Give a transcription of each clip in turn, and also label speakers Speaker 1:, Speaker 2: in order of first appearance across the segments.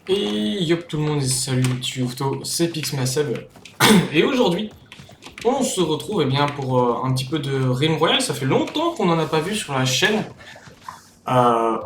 Speaker 1: Et yop tout le monde, salut Tufto, c'est Pixmaseb. Et aujourd'hui, on se retrouve bien, pour un petit peu de Realm Royale. Ça fait longtemps qu'on n'en a pas vu sur la chaîne.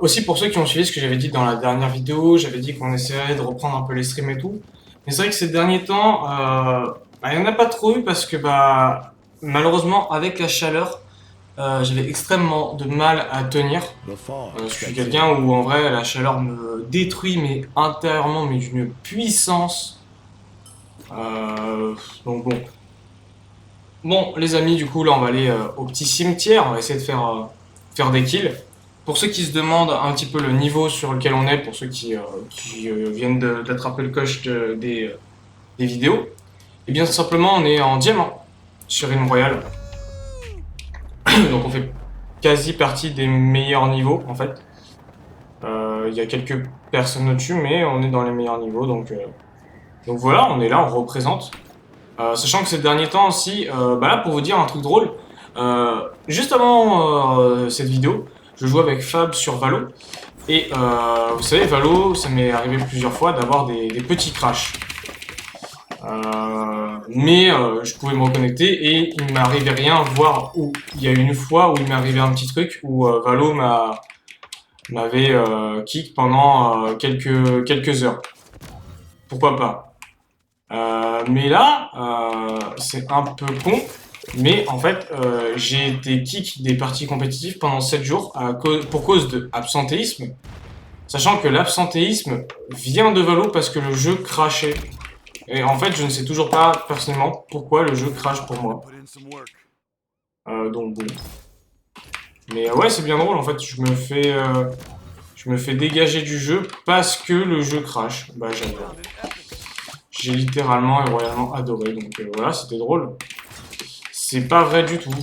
Speaker 1: Aussi pour ceux qui ont suivi ce que j'avais dit dans la dernière vidéo, j'avais dit qu'on essaierait de reprendre un peu les streams et tout. Mais c'est vrai que ces derniers temps, il n'y en a pas trop eu parce que malheureusement avec la chaleur, j'avais extrêmement de mal à tenir. Je suis quelqu'un où en vrai la chaleur me détruit mais intérieurement mais d'une puissance. Donc bon. Bon les amis, du coup là on va aller au petit cimetière, on va essayer de faire des kills. Pour ceux qui se demandent un petit peu le niveau sur lequel on est, pour ceux qui viennent d'attraper le coche des vidéos, et bien tout simplement on est en diamant sur Realm Royale. Donc on fait quasi partie des meilleurs niveaux en fait. Il y a quelques personnes au-dessus, mais on est dans les meilleurs niveaux, donc voilà, on est là, on représente. Sachant que ces derniers temps aussi, là pour vous dire un truc drôle, juste avant cette vidéo, je jouais avec Fab sur Valo, et vous savez, Valo, ça m'est arrivé plusieurs fois d'avoir des petits crashs. Mais je pouvais me reconnecter et il m'arrivait rien, voire où il y a une fois où il m'est arrivé un petit truc où Valo m'avait kick pendant quelques heures. Pourquoi pas. Mais là, c'est un peu con, mais en fait, j'ai été kick des parties compétitives pendant 7 jours pour cause de absentéisme, sachant que l'absentéisme vient de Valo parce que le jeu crashait. Et en fait, je ne sais toujours pas personnellement pourquoi le jeu crash pour moi. Donc bon. Mais ouais, c'est bien drôle, en fait, je me fais dégager du jeu parce que le jeu crash. Bah j'adore. J'ai littéralement et royalement adoré, donc voilà, c'était drôle. C'est pas vrai du tout.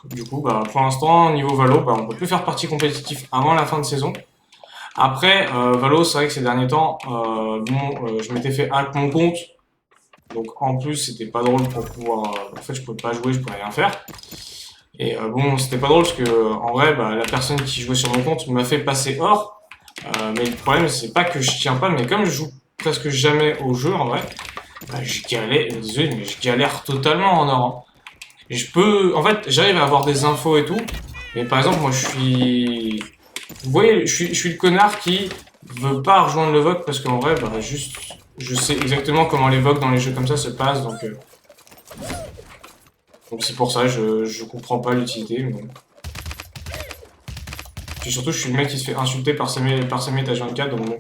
Speaker 1: Du coup, pour l'instant, niveau Valo, on peut plus faire partie compétitive avant la fin de saison. Après, Valo, c'est vrai que ces derniers temps, je m'étais fait hack mon compte. Donc en plus, c'était pas drôle pour pouvoir... en fait, je pouvais pas jouer, je pouvais rien faire. Et bon, c'était pas drôle parce que en vrai, la personne qui jouait sur mon compte m'a fait passer hors. Mais le problème, c'est pas que je tiens pas, mais comme je joue presque jamais au jeu en vrai, je galère, désolé, mais je galère totalement en or. Et en fait, j'arrive à avoir des infos et tout, mais par exemple, moi je suis, vous voyez, je suis le connard qui veut pas rejoindre le VOD parce qu'en vrai, juste, je sais exactement comment les VOD dans les jeux comme ça se passent, donc c'est pour ça, je comprends pas l'utilité, mais bon. Puis surtout, je suis le mec qui se fait insulter par ses mates H24, donc bon.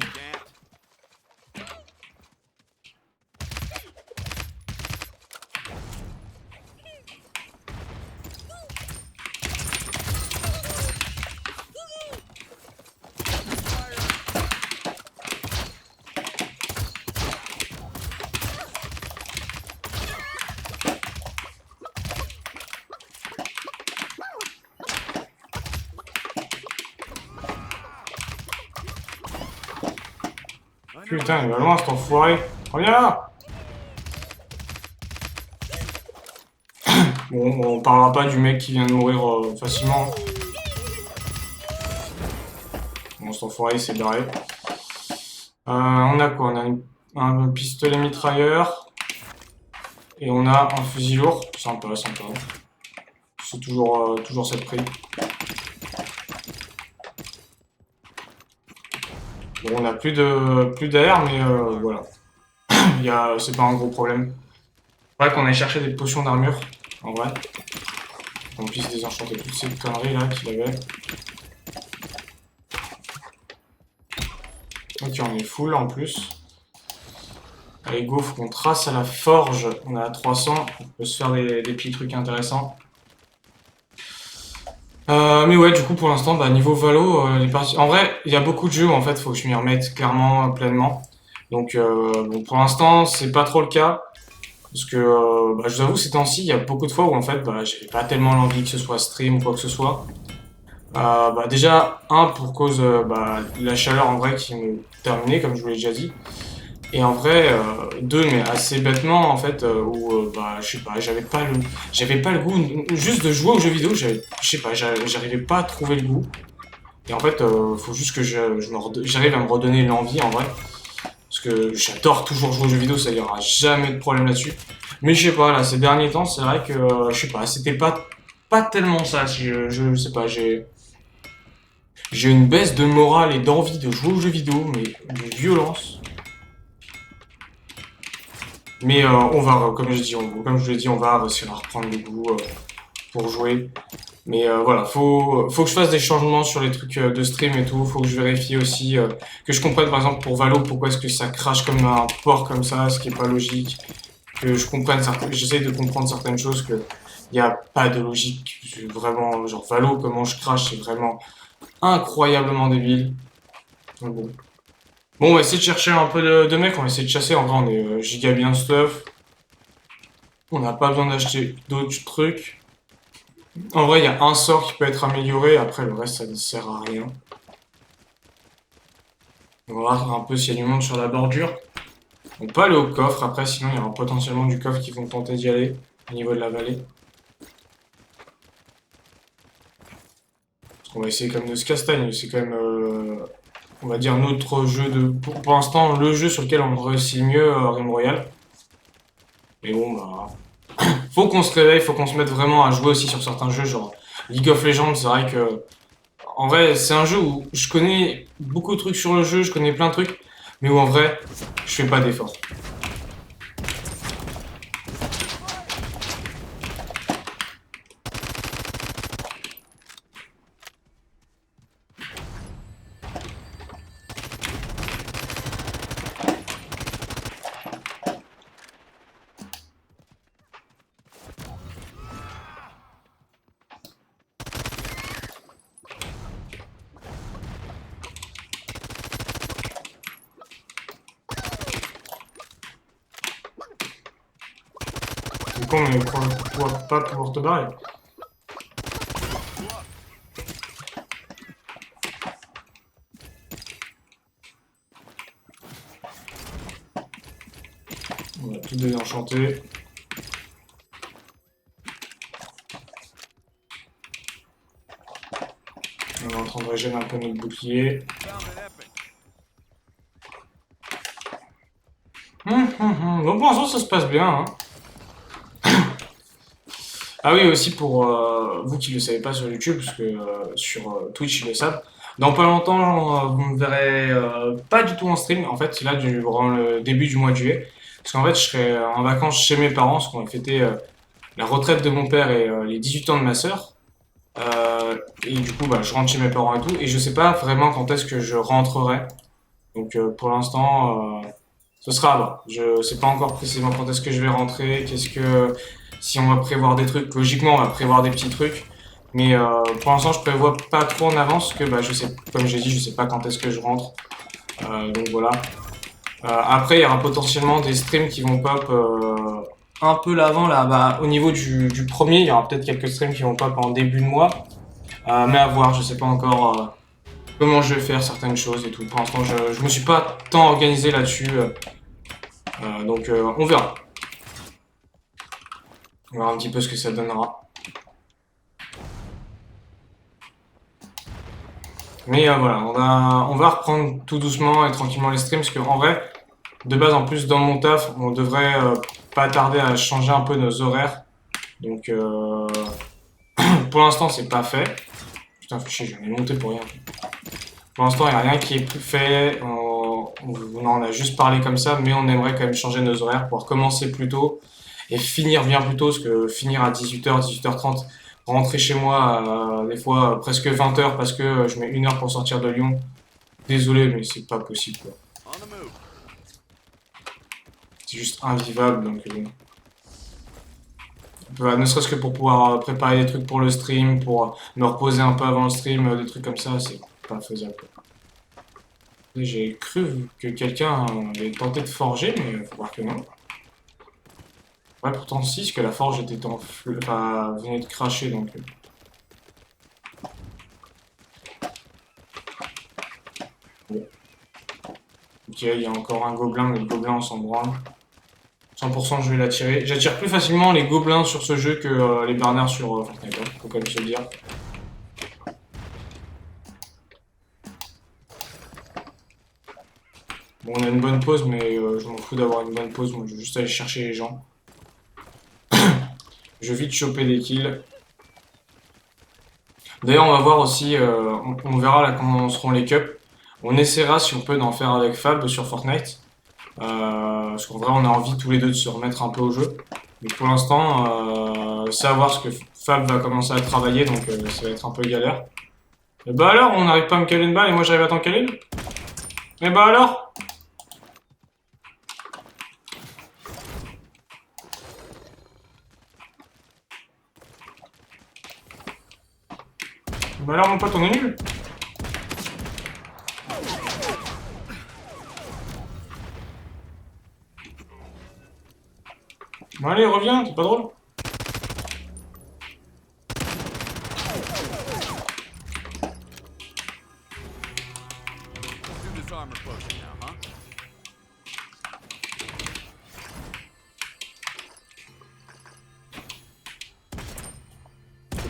Speaker 1: Putain, il va loin cet enfoiré. Reviens là. Bon, on parlera pas du mec qui vient de mourir facilement. Bon, cet enfoiré s'est barré. On a quoi? On a un pistolet mitrailleur. Et on a un fusil lourd. Sympa, sympa. C'est toujours cette prix. Bon, on a plus d'air, mais voilà. C'est pas un gros problème. Faudrait qu'on aille chercher des potions d'armure, en vrai. Qu'on puisse désenchanter toutes ces conneries là qu'il avait. Ok, on est full en plus. Allez, go, faut qu'on trace à la forge. On est à 300, on peut se faire des petits trucs intéressants. Mais ouais, du coup, pour l'instant, niveau Valo, les parties... En vrai, il y a beaucoup de jeux où en fait, faut que je m'y remette clairement, pleinement. Donc, bon, pour l'instant, c'est pas trop le cas. Parce que, je vous avoue, ces temps-ci, il y a beaucoup de fois où en fait, j'avais pas tellement l'envie que ce soit stream ou quoi que ce soit. Déjà, pour cause de la chaleur en vrai qui me terminait, comme je vous l'ai déjà dit. Et en vrai, deux, mais assez bêtement, en fait, où, bah, je sais pas, j'avais pas le goût, juste de jouer aux jeux vidéo, je sais pas, j'arrivais pas à trouver le goût. Et en fait, faut juste que j'arrive à me redonner l'envie, en vrai. Parce que j'adore toujours jouer aux jeux vidéo, ça y aura jamais de problème là-dessus. Mais je sais pas, là, ces derniers temps, c'est vrai que, je sais pas, c'était pas tellement ça. Je sais pas, j'ai une baisse de morale et d'envie de jouer aux jeux vidéo, mais de violence. Mais on va, comme je l'ai dit, on va réussir à reprendre le goût pour jouer. Mais voilà, faut que je fasse des changements sur les trucs de stream et tout. Faut que je vérifie aussi que je comprenne par exemple pour Valo pourquoi est-ce que ça crache comme un porc comme ça, ce qui est pas logique. Que je comprenne j'essaie de comprendre certaines choses que il y a pas de logique. Vraiment, genre Valo, comment je crache, c'est vraiment incroyablement débile. Donc bon. Bon, on va essayer de chercher un peu de mecs, on va essayer de chasser. En vrai, on est giga bien stuff. On n'a pas besoin d'acheter d'autres trucs. En vrai, il y a un sort qui peut être amélioré, après le reste ça ne sert à rien. On va voir un peu s'il y a du monde sur la bordure. On peut aller au coffre, après sinon il y aura potentiellement du coffre qui vont tenter d'y aller au niveau de la vallée. On va essayer quand même de se castagne, c'est quand même, on va dire, notre jeu de... Pour l'instant, le jeu sur lequel on réussit mieux Rim Royal. Mais bon, bah... Faut qu'on se réveille, faut qu'on se mette vraiment à jouer aussi sur certains jeux, genre League of Legends, c'est vrai que en vrai, c'est un jeu où je connais beaucoup de trucs sur le jeu, je connais plein de trucs, mais où en vrai, je fais pas d'efforts. C'est con, mais pourquoi pas pouvoir te barrer? On va tout désenchanter. On est en train de régénérer un peu notre bouclier. Donc pour l'instant, ça se passe bien. Hein. Ah oui, aussi pour vous qui ne le savez pas sur YouTube, parce que sur Twitch, ils le savent. Dans pas longtemps, vous me verrez pas du tout en stream. En fait, c'est là durant le début du mois de juillet. Parce qu'en fait, je serai en vacances chez mes parents, parce qu'on va fêter la retraite de mon père et les 18 ans de ma sœur. Et du coup, bah, je rentre chez mes parents et tout. Et je sais pas vraiment quand est-ce que je rentrerai. Donc pour l'instant, ce sera à voir. Je sais pas encore précisément quand est-ce que je vais rentrer, si on va prévoir des trucs. Logiquement, on va prévoir des petits trucs. Mais pour l'instant, je prévois pas trop en avance que bah, je sais, comme j'ai dit, je sais pas quand est-ce que je rentre. Donc voilà. Après, il y aura potentiellement des streams qui vont pop un peu l'avant là. Bah, au niveau du premier, il y aura peut-être quelques streams qui vont pop en début de mois. Mais à voir, je sais pas encore comment je vais faire certaines choses et tout. Pour l'instant, je me suis pas tant organisé là-dessus. Donc on verra. On verra un petit peu ce que ça donnera. Mais voilà, on va reprendre tout doucement et tranquillement les streams. Parce qu'en vrai, de base, en plus, dans mon taf, on devrait pas tarder à changer un peu nos horaires. Donc pour l'instant, c'est pas fait. Putain, fichier, j'en ai monté pour rien. Pour l'instant, il n'y a rien qui est fait. On en a juste parlé comme ça, mais on aimerait quand même changer nos horaires pour commencer plus tôt et finir bien plus tôt, parce que finir à 18h, 18h30, rentrer chez moi des fois presque 20h parce que je mets 1 heure pour sortir de Lyon. Désolé, mais c'est pas possible, quoi. C'est juste invivable, donc ne serait-ce que pour pouvoir préparer des trucs pour le stream, pour me reposer un peu avant le stream, des trucs comme ça, c'est pas faisable, quoi. J'ai cru que quelqu'un avait tenté de forger, mais faut voir que non. Ouais, pourtant si, parce que la forge était en feu, enfin, venait de cracher, donc... Bon. Ok, Ok, il y a encore un gobelin, mais le gobelin on s'en branle. 100% je vais l'attirer. J'attire plus facilement les gobelins sur ce jeu que les bernards sur Fortnite, hein, faut quand même se le dire. Bon, on a une bonne pause, mais je m'en fous d'avoir une bonne pause. Moi, je veux juste aller chercher les gens. Je vais vite choper des kills. D'ailleurs, on va voir aussi, on verra là comment seront les cups. On essaiera si on peut d'en faire avec Fab sur Fortnite. Parce qu'en vrai, on a envie tous les deux de se remettre un peu au jeu. Mais pour l'instant, savoir ce que Fab va commencer à travailler, donc ça va être un peu galère. Et bah alors, on n'arrive pas à me caler une balle et moi j'arrive à t'en caler une. Et bah alors? Bah alors mon pote, on est nul. Bon allez, reviens, c'est pas drôle.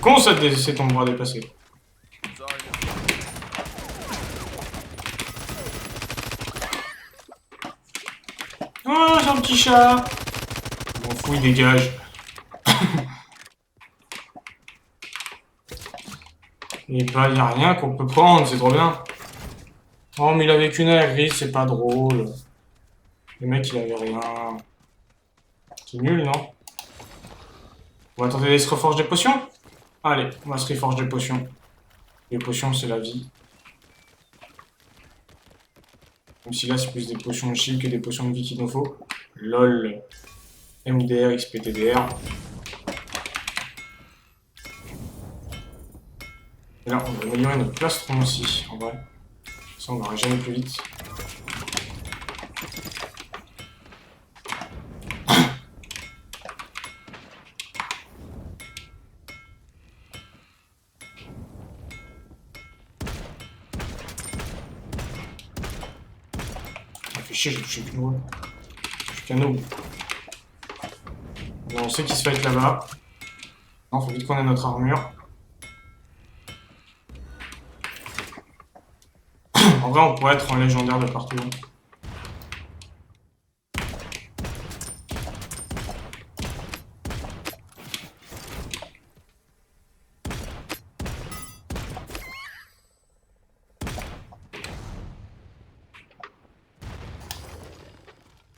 Speaker 1: Comment ça c'est ton bras déplacé? Oh, j'ai un petit chat. Je m'en fous, il dégage. Et bah, y a rien qu'on peut prendre, c'est trop bien. Oh, mais il avait qu'une air grise, c'est pas drôle. Le mec, il avait rien. C'est nul, non? On va tenter d'aller se reforger des potions? Allez, on va se reforger des potions. Les potions, c'est la vie. Même si là, c'est plus des potions de shield que des potions de vie qu'il nous faut. LOL. MDR, XPTDR. Et là, on va améliorer notre plastron aussi, en vrai. Ça, on n'aura jamais plus vite. Ça fait chier, j'ai touché plus loin. Je suis qu'un noob. On sait qu'il se fight là-bas. Non, faut vite qu'on ait notre armure. En vrai, on pourrait être en légendaire de partout.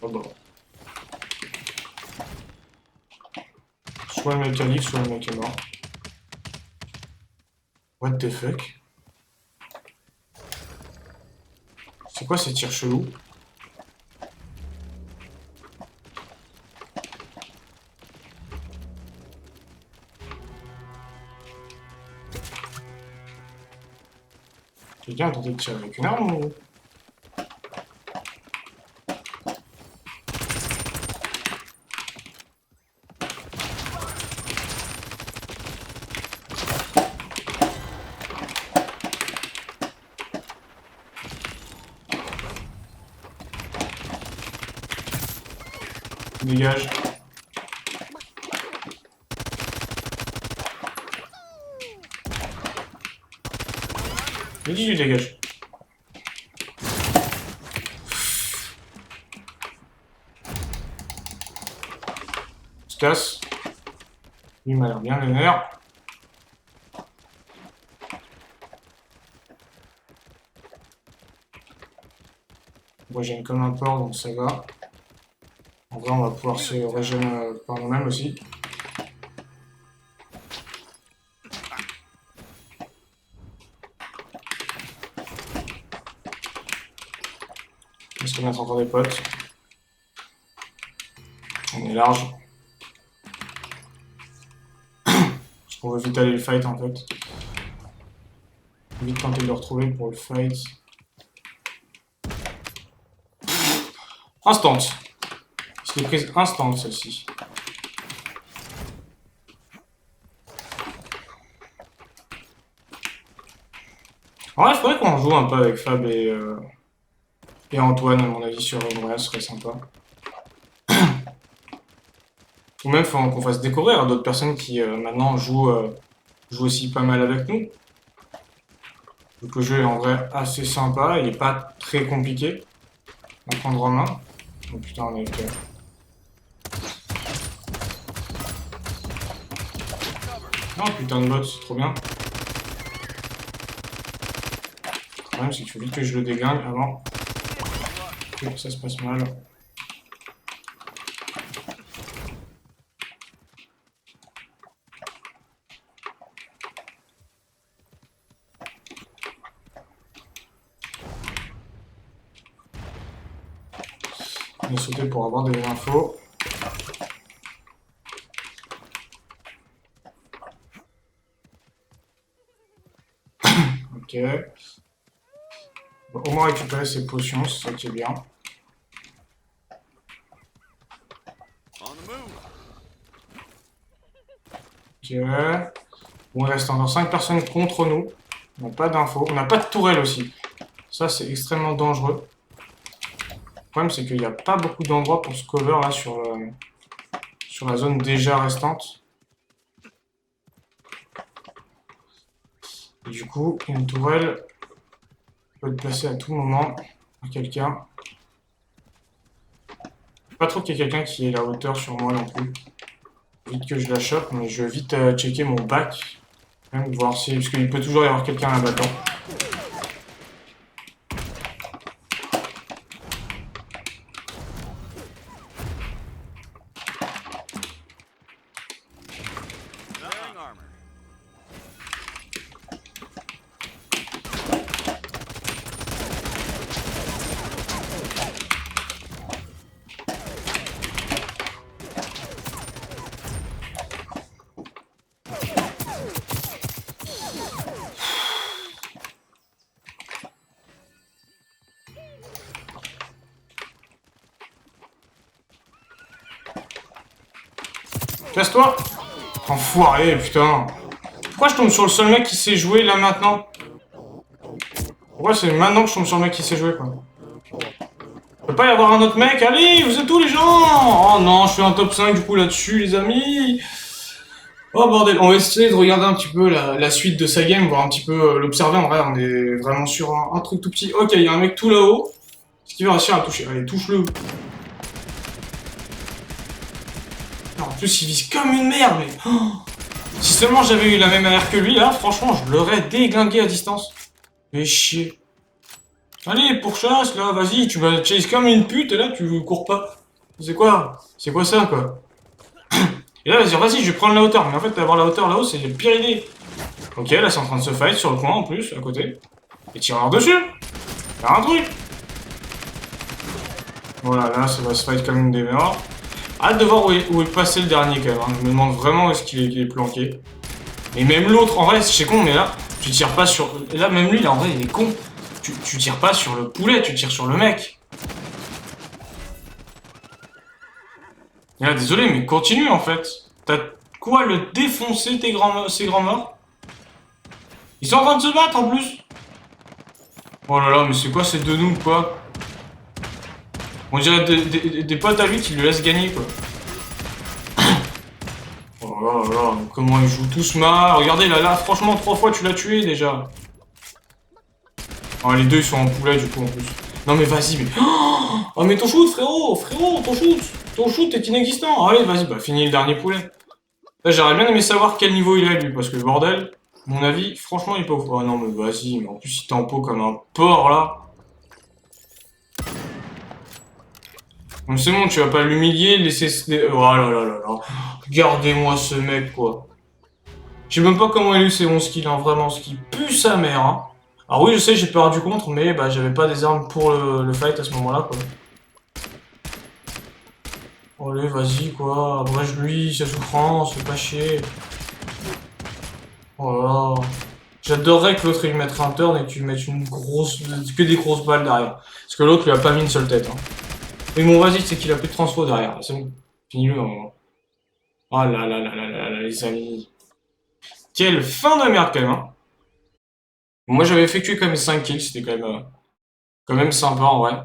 Speaker 1: Oh bon. Soit le mec a live, soit le mec est mort. What the fuck? C'est quoi ces tirs chelous? Quelqu'un a tenté de tirer avec une arme ou... Dégage. Mais dis, dégage. On se casse. Il m'a l'air bien vénère. Moi j'ai une comme un port donc ça va. En vrai on va pouvoir se régénérer par nous-mêmes aussi. On va se remettre encore des potes. On est large. Parce qu'on veut vite aller le fight en fait. Vite tenter de le retrouver pour le fight. Instant. Je l'ai prise instant celle-ci. En vrai, il faudrait qu'on joue un peu avec Fab et Et Antoine, à mon avis, sur Royal serait sympa. Ou même qu'on fasse découvrir à d'autres personnes qui maintenant jouent aussi pas mal avec nous. Donc le jeu est en vrai assez sympa, il est pas très compliqué à prendre en main. Oh putain, on est avec... Oh putain de bot, c'est trop bien. Le problème c'est qu'il faut vite que je le déglingue avant que ça se passe mal. On va sauter pour avoir des infos. Ok. On va au moins récupérer ses potions, c'est ça qui est bien. Ok. Bon, il reste encore 5 personnes contre nous. On n'a pas d'infos. On n'a pas de tourelle aussi. Ça, c'est extrêmement dangereux. Le problème, c'est qu'il n'y a pas beaucoup d'endroits pour se cover là sur la zone déjà restante. Et du coup, une tourelle peut être placée à tout moment par quelqu'un. Pas trop qu'il y ait quelqu'un qui ait la hauteur sur moi non plus. Vite que je la chope, mais je vais vite checker mon bac. Même voir si... Parce qu'il peut toujours y avoir quelqu'un à battant. Casse-toi! Enfoiré, putain! Pourquoi je tombe sur le seul mec qui sait jouer là maintenant? Pourquoi c'est maintenant que je tombe sur le mec qui sait jouer quoi? Peut pas y avoir un autre mec? Allez, vous êtes tous les gens? Oh non, je fais un top 5 du coup là-dessus, les amis! Oh bordel, on va essayer de regarder un petit peu la suite de sa game, voir un petit peu l'observer. En vrai, on est vraiment sur un truc tout petit. Ok, il y a un mec tout là-haut. Est-ce qu'il va réussir à toucher? Allez, touche-le! En plus, il vise comme une merde, mais... Oh, si seulement j'avais eu la même AR que lui, là, franchement, je l'aurais déglingué à distance. Fais chier. Allez, pourchasse, là, vas-y, tu vas chase comme une pute, et là, tu cours pas. C'est quoi? C'est quoi ça, quoi? Et là, vas-y, je vais prendre la hauteur. Mais en fait, avoir la hauteur là-haut, c'est la pire idée. Ok, là, c'est en train de se fight sur le coin, en plus, à côté. Et tireur dessus. Faire un truc. Voilà, là, ça va se fight comme une des meilleures. Hâte de voir où est passé le dernier, quand même. Hein. Je me demande vraiment où est-ce qu'il est planqué. Et même l'autre, en vrai, c'est con, mais là, tu tires pas sur... Là, même lui, là, en vrai, il est con. Tu tires pas sur le poulet, tu tires sur le mec. Et là, désolé, mais continue, en fait. T'as quoi le défoncer ces grands morts? Ils sont en train de se battre, en plus. Oh là là, mais c'est quoi ces deux noobs, quoi? On dirait des potes à lui qui le laissent gagner, quoi. Oh là là, comment ils jouent tous mal. Regardez, là, franchement, 3 fois, tu l'as tué, déjà. Oh, les deux, ils sont en poulet, du coup, en plus. Non, mais vas-y, mais... Oh, mais ton shoot, frérot, ton shoot. Ton shoot est inexistant. Allez, vas-y, bah, finis le dernier poulet. Là, j'aurais bien aimé savoir quel niveau il a, lui, parce que, bordel, à mon avis, franchement, il est pas ouf. Oh non, mais vas-y, mais en plus, il t'empo comme un porc, là. Donc c'est bon, tu vas pas l'humilier, laisser... Oh là là là là. Regardez-moi ce mec, quoi. Je sais même pas comment il a eu ses bons skills, hein, vraiment, ce qui pue sa mère, hein. Alors oui, je sais, j'ai peur du contre, mais bah j'avais pas des armes pour le fight à ce moment-là, quoi. Allez, vas-y, quoi, abrège-lui, sa souffrance, fais pas chier. Oh là là. J'adorerais que l'autre il mette un turn et que tu mettes que des grosses balles derrière. Parce que l'autre lui a pas mis une seule tête, hein. Mais bon, vas-y, c'est qu'il a plus de transfo derrière, c'est bon. Finis-le, hein. Oh là là là là là là, les amis. Quelle fin de merde, quand même, hein. Moi, j'avais effectué quand même 5 kills, c'était quand même sympa, en vrai.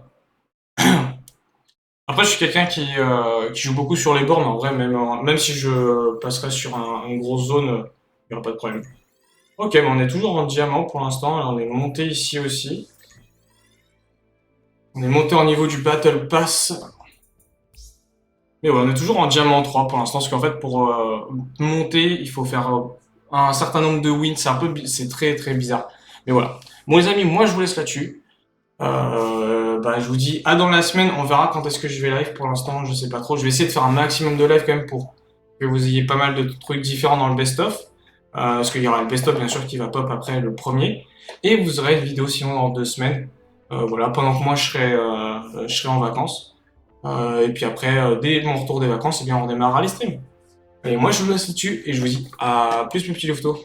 Speaker 1: Après, je suis quelqu'un qui joue beaucoup sur les bornes, en vrai, même si je passerais sur une grosse zone, il n'y aura pas de problème. Ok, mais on est toujours en diamant pour l'instant, et on est monté ici aussi. On est monté au niveau du Battle Pass. Mais ouais, on est toujours en diamant 3 pour l'instant, parce qu'en fait, pour monter, il faut faire un certain nombre de wins. C'est très très bizarre. Mais voilà. Bon les amis, moi je vous laisse là-dessus. Bah, je vous dis à dans la semaine, on verra quand est-ce que je vais live. Pour l'instant, je sais pas trop. Je vais essayer de faire un maximum de live quand même pour que vous ayez pas mal de trucs différents dans le best-of. Parce qu'il y aura le best-of bien sûr qui va pop après le premier. Et vous aurez une vidéo sinon dans 2 semaines. Voilà, pendant que moi je serai en vacances. Et puis après, dès mon retour des vacances, eh bien, on redémarrera les streams. Et moi je vous laisse là-dessus et je vous dis à plus mes petits louveteaux.